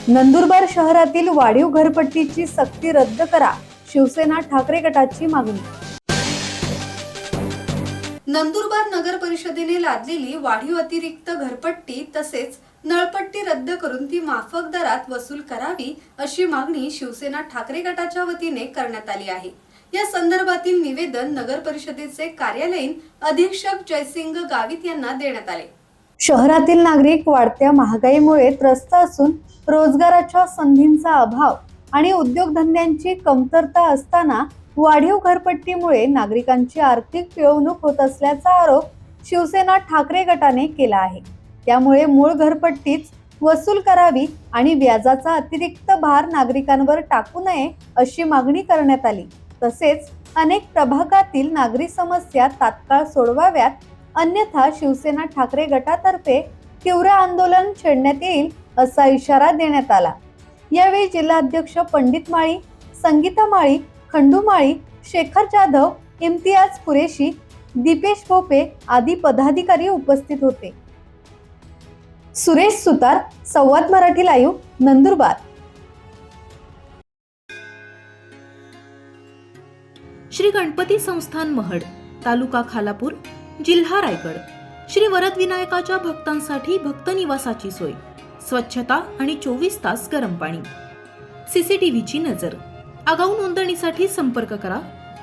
नंदुरबार शहरातील वाढीव घरपट्टीची सक्ती रद्द करा, शिवसेना ठाकरे गटाची मागणी। नंदुरबार नगर परिषदेने लादलेली वाढीव अतिरिक्त घरपट्टी तसेच नळपट्टी रद्द करून ती माफक दरात वसूल करावी अशी मागणी शिवसेना ठाकरे गटाच्या वतीने करण्यात आली आहे। या संदर्भातील निवेदन नगर परिषदेचे कार्यालयीन अधीक्षक जयसिंग गावित यांना देण्यात आले। शहरातील नागरिक वाढत्या महागाईमुळे त्रस्त असून रोजगाराच्या संधींचा अभाव आणि उद्योगधंद्यांची कमतरता असताना वाढीव घरपट्टीमुळे नागरिकांची आर्थिक पिळवणूक होत असल्याचा आरोप शिवसेना ठाकरे गटाने केला आहे। त्यामुळे मूळ घरपट्टीच वसूल करावी आणि व्याजाचा अतिरिक्त भार नागरिकांवर टाकू नये अशी मागणी करण्यात आली। तसेच अनेक प्रभागातील नागरी समस्या तात्काळ सोडवाव्यात, अन्यथा शिवसेना ठाकरे गटातर्फे तीव्र आंदोलन छेडण्यात येईल असा इशारा देण्यात आला। यावेळी जिल्हाध्यक्ष पंडित माळी, संगीता माळी, खंडू माळी, शेखर जाधव, इम्तियाज कुरेशी, दीपेश भोपे आदी पदाधिकारी उपस्थित होते। सुरेश सुतार, संवाद मराठी लाईव्ह, नंदुरबार। श्री गणपती संस्थान महड, तालुका खालापूर, जिल्हा रायगड। श्री वरद विनायकाच्या भक्तांसाठी भक्त निवासाची सोय, स्वच्छता आणि 24 तास गरम पाणी, सीसीटीव्हीची नजर। आगाऊ नोंदणीसाठी संपर्क करा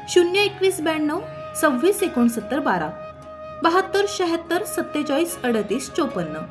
02192 26 69 12 72 76 47 38 54।